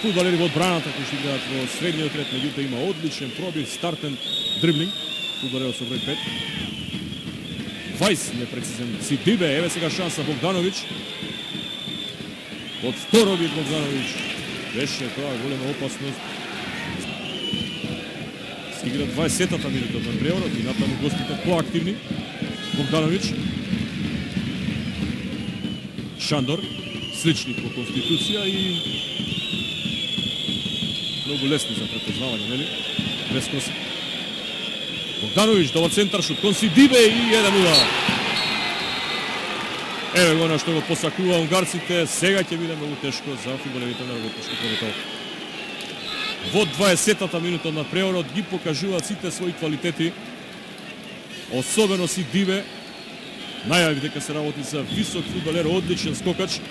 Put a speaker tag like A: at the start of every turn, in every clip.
A: Фудбалери во одбраната кои што играат во средниот ред, меѓутоа има одличен пробив, стартен дриблинг. Фудбалерот со број 5. Вајс непрецизен Сидибе, еве сега шанса Богдановиќ. Од второвиот Богдановиќ беше тоа голема опасност. Стигна 20-та минута на преворот и натаму гостите поактивни. Богдановиќ. Шандор, слични по конституција и многу лесни за препознавање, нели? Без коси. Богдановиќ, добар центар шут кон Сидибе и 1-0. Еве го на што го посакува унгарците, сега ќе биде многу тешко за фудбалерите на Работнички комитет. Во 20-та минута на преворот ги покажуваат сите своји квалитети. Особено Сидибе. Најави дека се работи за висок фудбалер, одличен скокач.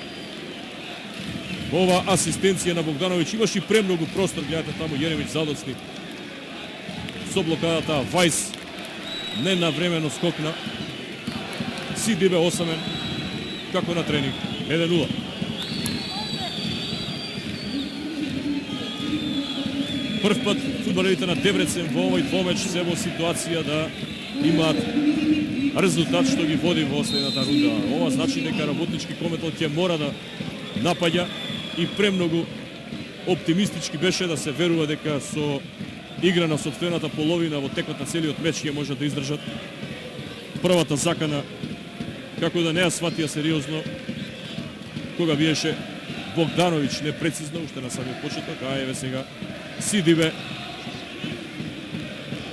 A: Ова асистенција на Богдановиќ имаше и премногу простор, гледате таму Јеремиќ задоцни. Со блокадата Вајс ненавремено скокна. Сидибе осамен, како на тренинг, 1-0. Прв пат фудбалерите на Дебрецен во овој двомеч се во ситуација да имаат резултат што ги води во следната рунда. Ова значи дека Работнички комитет ќе мора да напаѓа и премногу оптимистички беше да се верува дека со игра на сопствената половина во текот на целиот меч ќе може да издржат првата закана, како да не ја сватија сериозно кога биеше Богдановиќ непрецизно уште на самиот почеток, а еве сега Сидибе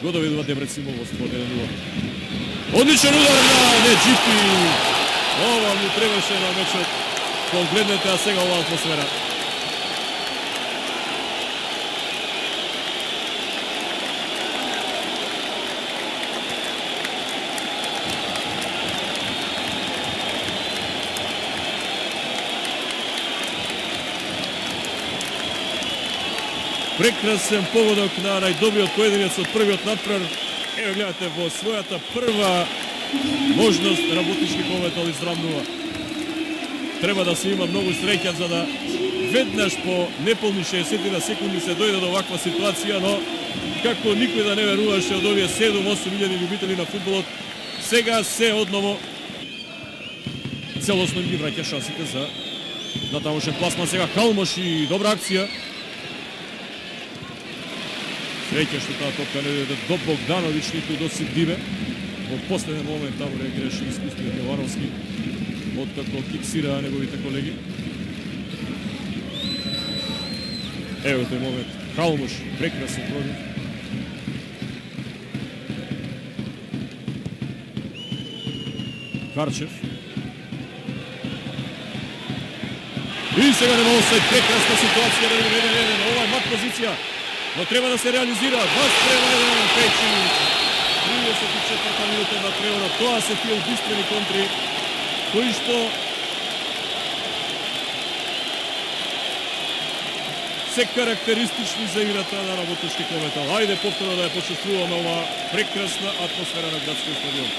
A: го доведува Дебрецен во водство 1-0. Одличен удар на Неджипи. Ова му требаше на мечот. Погледнете, а сега ова атмосфера. Прекрасен погодок на најдобриот поединец од првиот надпревар. Ево гледате во својата прва можност Работнички комитет изравнува. Треба да се има многу среќа за да веднаш по неполни 60 секунди се дојде до оваква ситуација, но како никој да не веруваше од овие 7-8 илјади љубители на фудбалот, сега се одново целосно ги враќа шансите за натамошен пласман. Сега Халмош и добра акција. Среќа што таа топка не дојде до Богдановиќ, ниту до Сидибе. Во последен момент таму реагираше искусниот Јовановски, откако киксираа неговите колеги. Ево тој момент. Халмош, прекрасен пробив. Карчев. И сега нема офсајд, прекрасна ситуација да доведе 1-1. Ова е мат позиција, но треба да се реализира. 2-1 Печи. 34-та минута на преворот. Тоа се тие убиствени контри кои што се карактеристични за играта на Работнички комитет. Ајде повторно да ја почувствуваме ова прекрасна атмосфера на градскиот стадион.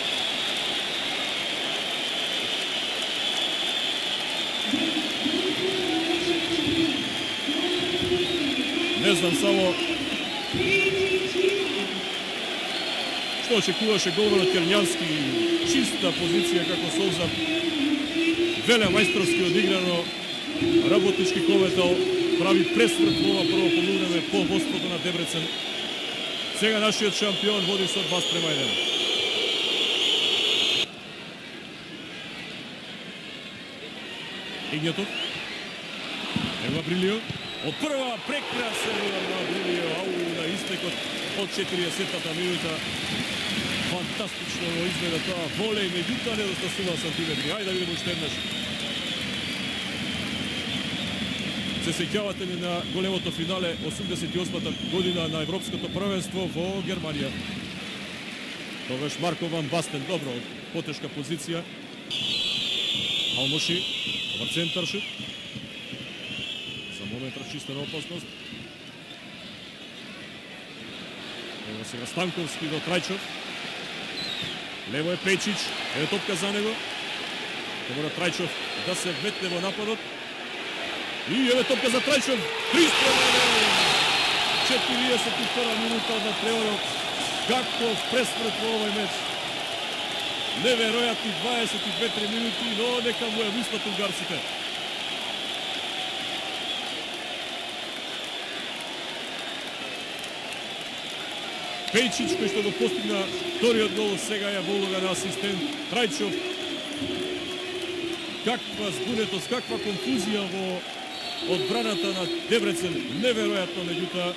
A: Не знам само што очекуваше голманот Керњански. Чиста позиција како Солзар. Веле мајсторски одиграно. Работнички комитет прави пресврт во ова прво полувреме по водството на Дебрецен. Сега нашиот шампион води со 2-1. Игнатов. Ева Брилио. Од прва прекрасен удар на Брилио, на истекот од 40-та минута. Фантастично го изгледа тоа волеј, меѓутоа недостасува сантиметри. Ајде да видиме уште еднаш. Се сеќавате ли на големото финале 88-та година на Европското првенство во Германија? Тогаш Марко Ван Бастен, добро, од потешка позиција. Алмоши, добар центаршут. За момент расчистена опасност. Ево сега Станковски до Трајчов. Лево е Пејчич, е топка за него. Мора Трајчов да се вметне во нападот. И еве топка за Трајчов. 3-1. 42 минута на преорот. Како пресмрт во овој меч. Неверојатни 22-3 минути, но нека му е мислат унгарците. Пејчич, кој што го постигна вториот гол, сега ја во улога на асистент Трајчов. Каква збунетост, каква конфузија во одбраната на Дебрецен, неверојатно, меѓутоа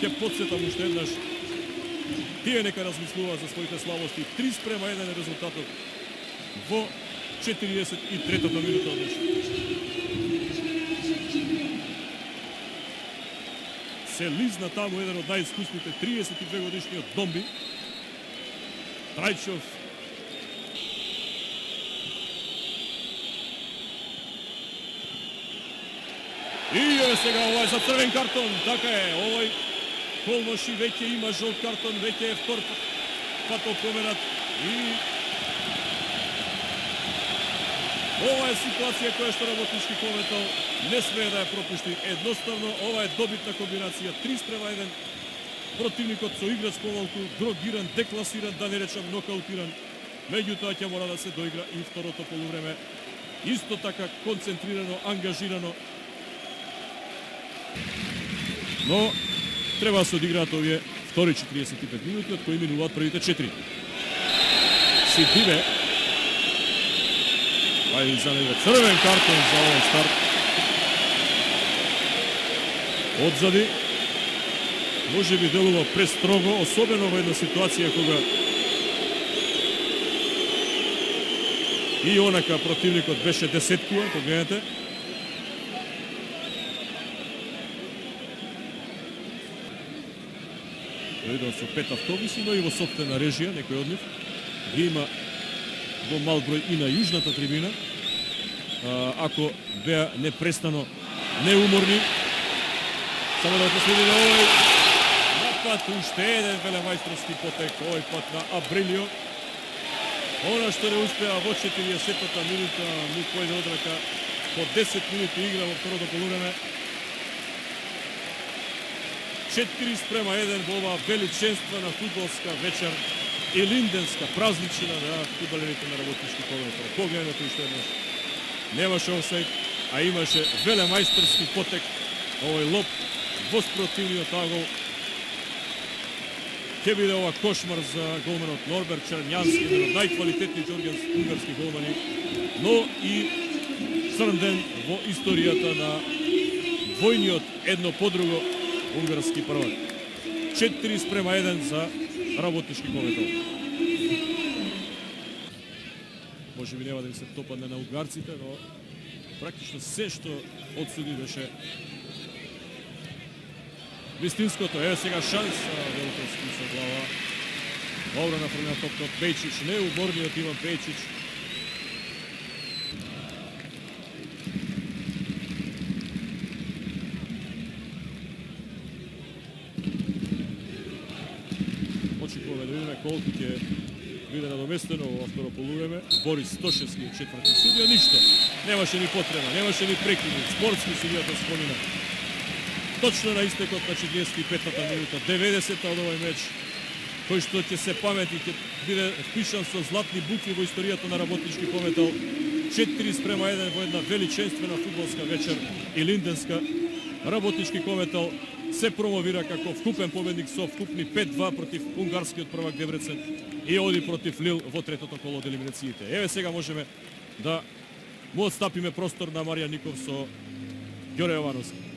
A: ќе потсетам уште еднаш. Тие нека размислуваат за своите слабости. 3-1 е резултатот во 43-та минута од мечот. Се лизна таму еден од најискусните 32 годишниот Домби. Трајчов. И еве сега овај за црвен картон. Така е, овој Колмоши веќе има жолт картон, веќе е втор пат опоменат. И ова е ситуација која што работнички кометал не смее да ја пропушти. Едноставно, ова е добитна комбинација. 3-1. Противникот со играч помалку, дрогиран, декласиран, да не речам нокаутиран. Меѓутоа ќе мора да се доигра и второто полувреме. Исто така концентрирано, ангажирано. Но треба да се одиграат овие втори 45 минути, од кои минуваат првите 4. Сидиве. Ајде за него црвен картон за овој старт. Одзади. Може би делува престрого, особено во една ситуација кога и онака противникот беше десеткуван, погледнете. Дојден со 5 автобуси, но и во сопствена режија, некој од нив. Ги има во мал број и на јужната трибина. Ако беа непрестано неуморни. Само да последи на овој напад, уште еден велемајсторски потек, овој пат на Абрилио. Она што не успеа во 40-та минута, му појде од рака. По 10 минути игра во второто полувреме. 4-1 во оваа величенствена фудбалска вечер и линденска празничина на фудбалерите на работнички кометал. Погледнете уште еднаш. Немаше офсайд, а имаше велемајсторски потек. Овој лоп во спротивниот агол. Ќе биде ова кошмар за голманот Норберт Черњански, еден од најквалитетни унгарски голмани, но и црн ден во историјата на двојниот едно по друго унгарски првак. 4-1 за работнички кометал. Може би нема да им се топадне на унгарците, но практично се што одсуди беше вистинското. Еве сега шанс Велковски со глава. Добро направена топка од Пејчич, неуморниот Иван Пејчич. Очекуваме да видиме колку ќе биде надоместено во второ полувреме. Борис Стошевски, четврти судија, ништо. Немаше ни потреба, немаше ни прекини. Спортски судијата спомина. Точно на истекот на 45-та минута, 90-та од овој меч, кој што ќе се памети, ќе биде впишан со златни букви во историјата на работнички кометал. 4-1 во една величенствена фудбалска вечер и линденска. Работнички кометал се промовира како вкупен победник со вкупни 5-2 против унгарскиот првак Дебрецен и оди против Лил во третото коло од елиминациите. Еве сега можеме да му отстапиме простор на Маријан Ников со Ѓоре Јовановски.